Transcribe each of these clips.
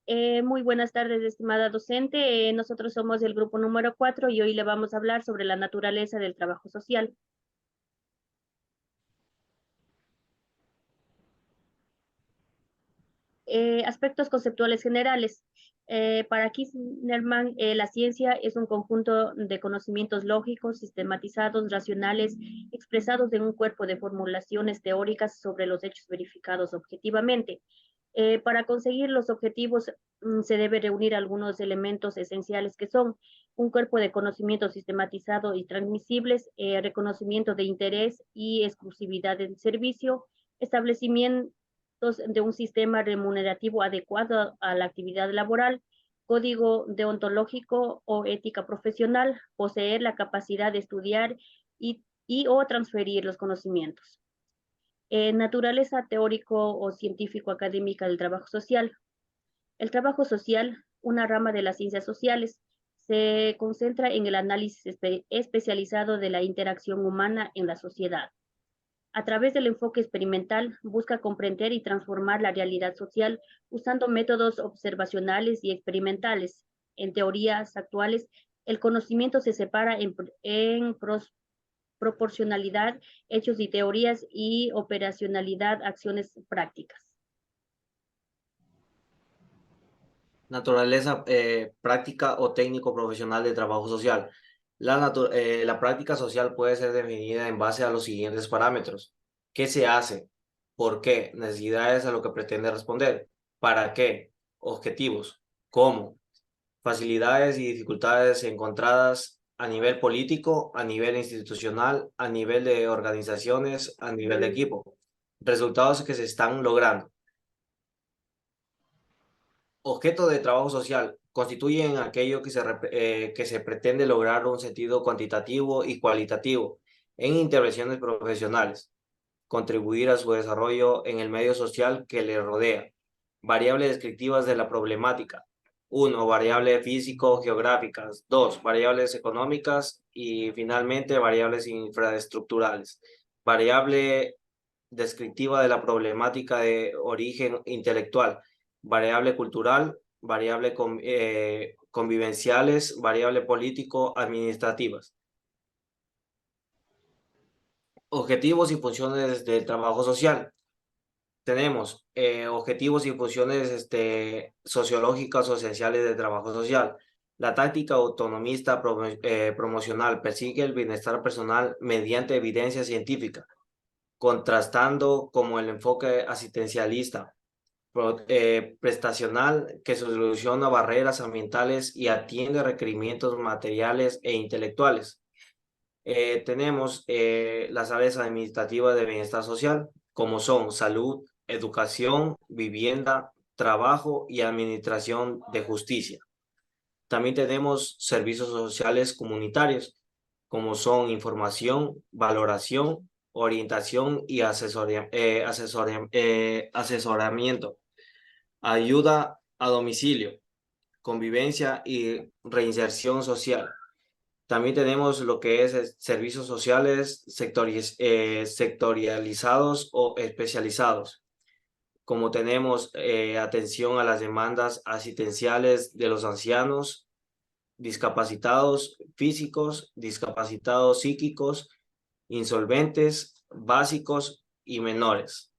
Muy buenas tardes, estimada docente. Nosotros somos el grupo número 4 y hoy le vamos a hablar sobre la naturaleza del trabajo social. Aspectos conceptuales generales. Para Kisnerman, la ciencia es un conjunto de conocimientos lógicos, sistematizados, racionales, expresados en un cuerpo de formulaciones teóricas sobre los hechos verificados objetivamente. Para conseguir los objetivos se debe reunir algunos elementos esenciales que son un cuerpo de conocimiento sistematizado y transmisibles, reconocimiento de interés y exclusividad del servicio, establecimiento de un sistema remunerativo adecuado a la actividad laboral, código deontológico o ética profesional, poseer la capacidad de estudiar y o transferir los conocimientos. Naturaleza teórico o científico académica del trabajo social. El trabajo social, una rama de las ciencias sociales, se concentra en el análisis especializado de la interacción humana en la sociedad. A través del enfoque experimental, busca comprender y transformar la realidad social usando métodos observacionales y experimentales. En teorías actuales, el conocimiento se separa en proporcionalidad, hechos y teorías, y operacionalidad, acciones prácticas. Naturaleza práctica o técnico profesional de trabajo social. La práctica social puede ser definida en base a los siguientes parámetros. ¿Qué se hace? ¿Por qué? Necesidades a lo que pretende responder. ¿Para qué? Objetivos. ¿Cómo? Facilidades y dificultades encontradas a nivel político, a nivel institucional, a nivel de organizaciones, a nivel de equipo. Resultados que se están logrando. Objeto de trabajo social constituyen aquello que se pretende lograr un sentido cuantitativo y cualitativo en intervenciones profesionales, contribuir a su desarrollo en el medio social que le rodea. Variables descriptivas de la problemática. 1. Variables físico-geográficas. 2. Variables económicas. Y finalmente, variables infraestructurales. Variable descriptiva de la problemática de origen intelectual, variable cultural, variable convivenciales, variable político-administrativas. Objetivos y funciones del trabajo social. Tenemos objetivos y funciones sociológicas o esenciales del trabajo social. La táctica autonomista promocional persigue el bienestar personal mediante evidencia científica, contrastando como el enfoque asistencialista, prestacional, que soluciona barreras ambientales y atiende requerimientos materiales e intelectuales. Tenemos las áreas administrativas de bienestar social, como son salud, educación, vivienda, trabajo y administración de justicia. También tenemos servicios sociales comunitarios, como son información, valoración, orientación y asesoramiento, ayuda a domicilio, convivencia y reinserción social. También tenemos lo que es servicios sociales sectorializados o especializados, como tenemos atención a las demandas asistenciales de los ancianos, discapacitados físicos, discapacitados psíquicos, insolventes, básicos y menores.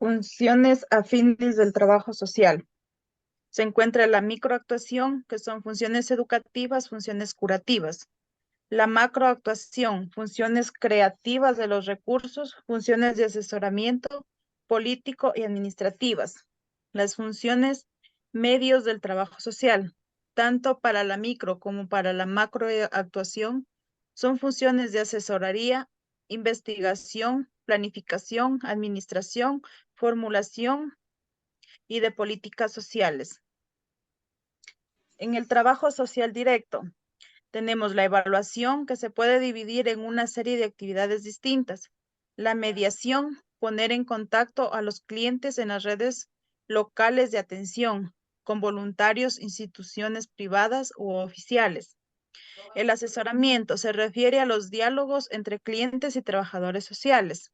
Funciones afines del trabajo social. Se encuentra la microactuación, que son funciones educativas, funciones curativas. La macroactuación, funciones creativas de los recursos, funciones de asesoramiento político y administrativas. Las funciones medios del trabajo social, tanto para la micro como para la macroactuación, son funciones de asesoría, investigación, planificación, administración, formulación y de políticas sociales. En el trabajo social directo, tenemos la evaluación, que se puede dividir en una serie de actividades distintas. La mediación, poner en contacto a los clientes en las redes locales de atención, con voluntarios, instituciones privadas u oficiales. El asesoramiento se refiere a los diálogos entre clientes y trabajadores sociales.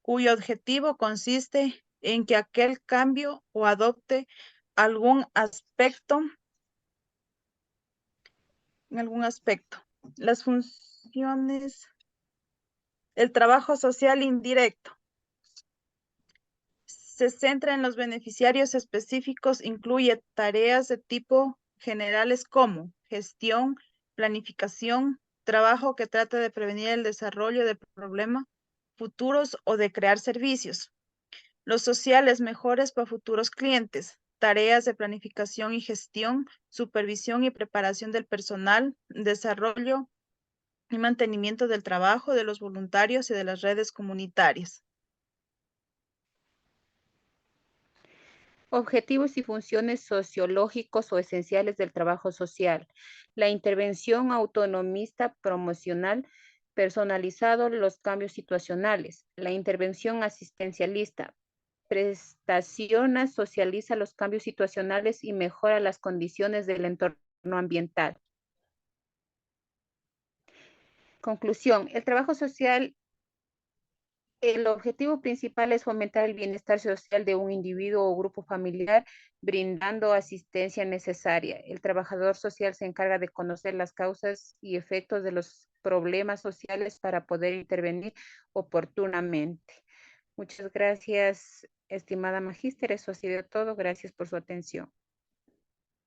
cuyo objetivo consiste en que aquel cambio o adopte algún aspecto, Las funciones, el trabajo social indirecto se centra en los beneficiarios específicos, incluye tareas de tipo generales como gestión, planificación, trabajo que trata de prevenir el desarrollo de problemas futuros o de crear servicios. Los sociales mejores para futuros clientes, tareas de planificación y gestión, supervisión y preparación del personal, desarrollo y mantenimiento del trabajo de los voluntarios y de las redes comunitarias. Objetivos y funciones sociológicos o esenciales del trabajo social. La intervención autonomista promocional personalizado los cambios situacionales. La intervención asistencialista prestaciona, socializa los cambios situacionales y mejora las condiciones del entorno ambiental. Conclusión, el trabajo social, el objetivo principal es fomentar el bienestar social de un individuo o grupo familiar, brindando asistencia necesaria. El trabajador social se encarga de conocer las causas y efectos de los problemas sociales para poder intervenir oportunamente. Muchas gracias, estimada magíster. Eso ha sido todo. Gracias por su atención.